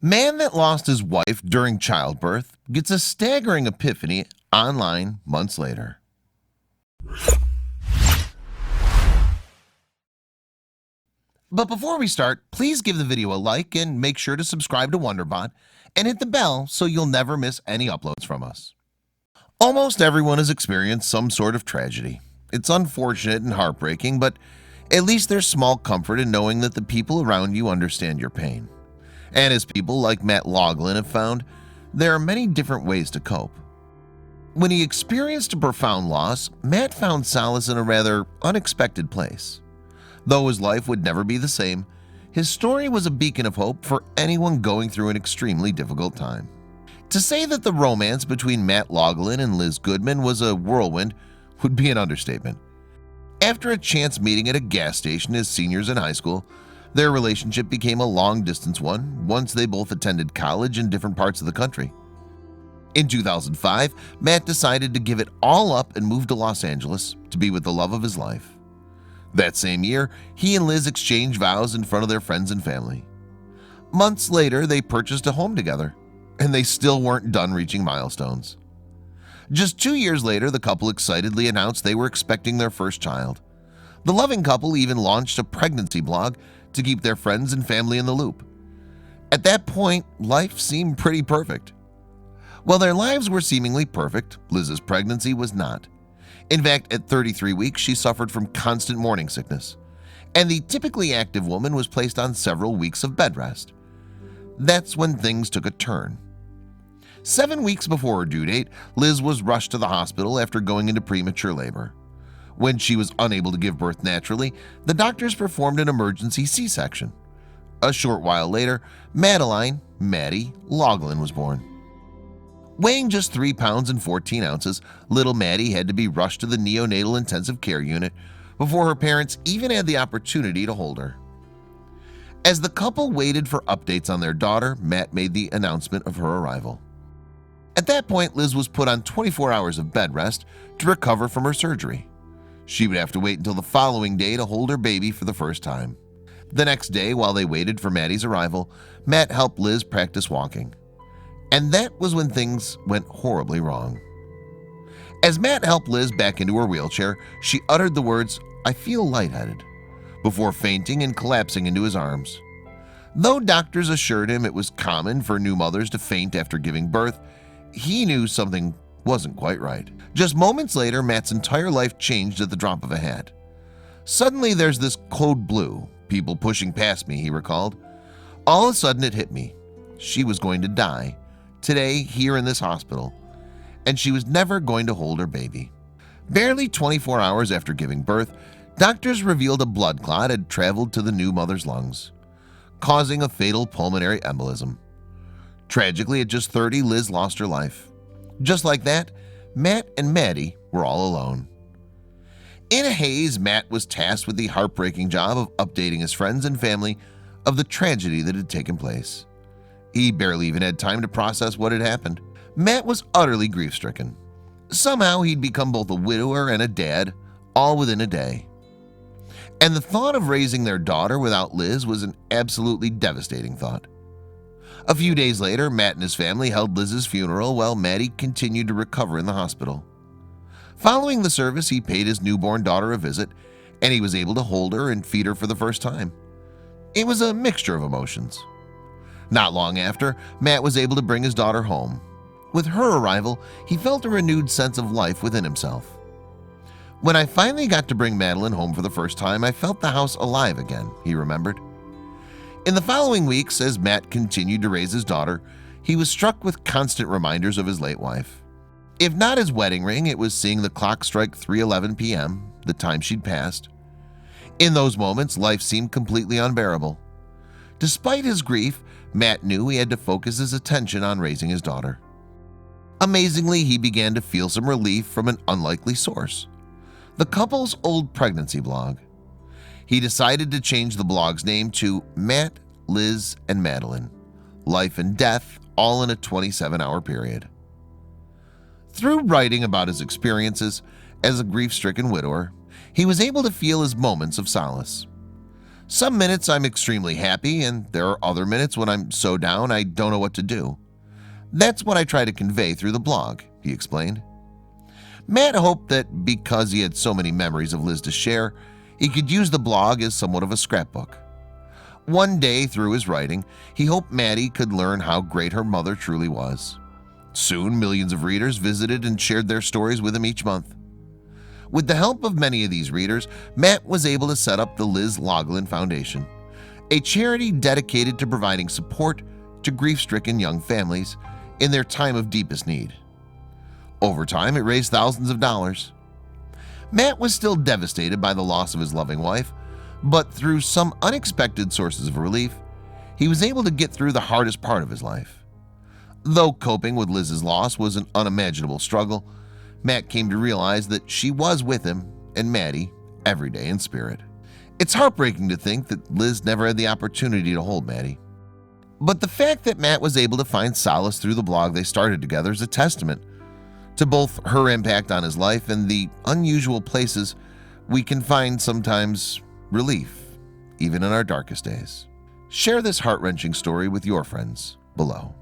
Man that lost his wife during childbirth gets a staggering epiphany online months later. But before we start, please give the video a like and make sure to subscribe to Wonderbot and hit the bell so you'll never miss any uploads from us. Almost everyone has experienced some sort of tragedy. It's unfortunate and heartbreaking, but at least there's small comfort in knowing that the people around you understand your pain. And as people like Matt Loughlin have found, there are many different ways to cope. When he experienced a profound loss, Matt found solace in a rather unexpected place. Though his life would never be the same, his story was a beacon of hope for anyone going through an extremely difficult time. To say that the romance between Matt Loughlin and Liz Goodman was a whirlwind would be an understatement. After a chance meeting at a gas station as seniors in high school, their relationship became a long-distance one once they both attended college in different parts of the country. In 2005, Matt decided to give it all up and move to Los Angeles to be with the love of his life. That same year, he and Liz exchanged vows in front of their friends and family. Months later, they purchased a home together, and they still weren't done reaching milestones. Just 2 years later, the couple excitedly announced they were expecting their first child. The loving couple even launched a pregnancy blog to keep their friends and family in the loop. At that point, life seemed pretty perfect. While their lives were seemingly perfect, Liz's pregnancy was not. In fact, at 33 weeks, she suffered from constant morning sickness, and the typically active woman was placed on several weeks of bed rest. That's when things took a turn. 7 weeks before her due date, Liz was rushed to the hospital after going into premature labor. When she was unable to give birth naturally, the doctors performed an emergency C-section. A short while later, Maddie Loughlin was born. Weighing just 3 pounds and 14 ounces, little Maddie had to be rushed to the neonatal intensive care unit before her parents even had the opportunity to hold her. As the couple waited for updates on their daughter, Matt made the announcement of her arrival. At that point, Liz was put on 24 hours of bed rest to recover from her surgery. She would have to wait until the following day to hold her baby for the first time. The next day, while they waited for Maddie's arrival, Matt helped Liz practice walking. And that was when things went horribly wrong. As Matt helped Liz back into her wheelchair, she uttered the words, "I feel lightheaded," before fainting and collapsing into his arms. Though doctors assured him it was common for new mothers to faint after giving birth, he knew something wasn't quite right. Just moments later, Matt's entire life changed at the drop of a hat. "Suddenly there's this code blue, people pushing past me," he recalled. "All of a sudden it hit me. She was going to die, today here in this hospital, and she was never going to hold her baby." Barely 24 hours after giving birth, doctors revealed a blood clot had traveled to the new mother's lungs, causing a fatal pulmonary embolism. Tragically, at just 30, Liz lost her life. Just like that, Matt and Maddie were all alone. In a haze, Matt was tasked with the heartbreaking job of updating his friends and family of the tragedy that had taken place. He barely even had time to process what had happened. Matt was utterly grief-stricken. Somehow he'd become both a widower and a dad, all within a day. And the thought of raising their daughter without Liz was an absolutely devastating thought. A few days later, Matt and his family held Liz's funeral while Maddie continued to recover in the hospital. Following the service, he paid his newborn daughter a visit, and he was able to hold her and feed her for the first time. It was a mixture of emotions. Not long after, Matt was able to bring his daughter home. With her arrival, he felt a renewed sense of life within himself. "When I finally got to bring Madeline home for the first time, I felt the house alive again," he remembered. In the following weeks, as Matt continued to raise his daughter, he was struck with constant reminders of his late wife. If not his wedding ring, it was seeing the clock strike 3:11 p.m., the time she'd passed. In those moments, life seemed completely unbearable. Despite his grief, Matt knew he had to focus his attention on raising his daughter. Amazingly, he began to feel some relief from an unlikely source: the couple's old pregnancy blog. He decided to change the blog's name to Matt, Liz, and Madeline: Life and Death, all in a 27-hour period. Through writing about his experiences as a grief-stricken widower, he was able to feel his moments of solace. Some minutes I'm extremely happy, and there are other minutes when I'm so down I don't know what to do. That's what I try to convey through the blog," he explained. Matt hoped that because he had so many memories of Liz to share, he could use the blog as somewhat of a scrapbook. One day through his writing, he hoped Maddie could learn how great her mother truly was. Soon, millions of readers visited and shared their stories with him each month. With the help of many of these readers, Matt was able to set up the Liz Loughlin Foundation, a charity dedicated to providing support to grief-stricken young families in their time of deepest need. Over time, it raised thousands of dollars. Matt was still devastated by the loss of his loving wife, but through some unexpected sources of relief, he was able to get through the hardest part of his life. Though coping with Liz's loss was an unimaginable struggle, Matt came to realize that she was with him and Maddie every day in spirit. It's heartbreaking to think that Liz never had the opportunity to hold Maddie. But the fact that Matt was able to find solace through the blog they started together is a testament to both her impact on his life and the unusual places we can find sometimes relief, even in our darkest days. Share this heart-wrenching story with your friends below.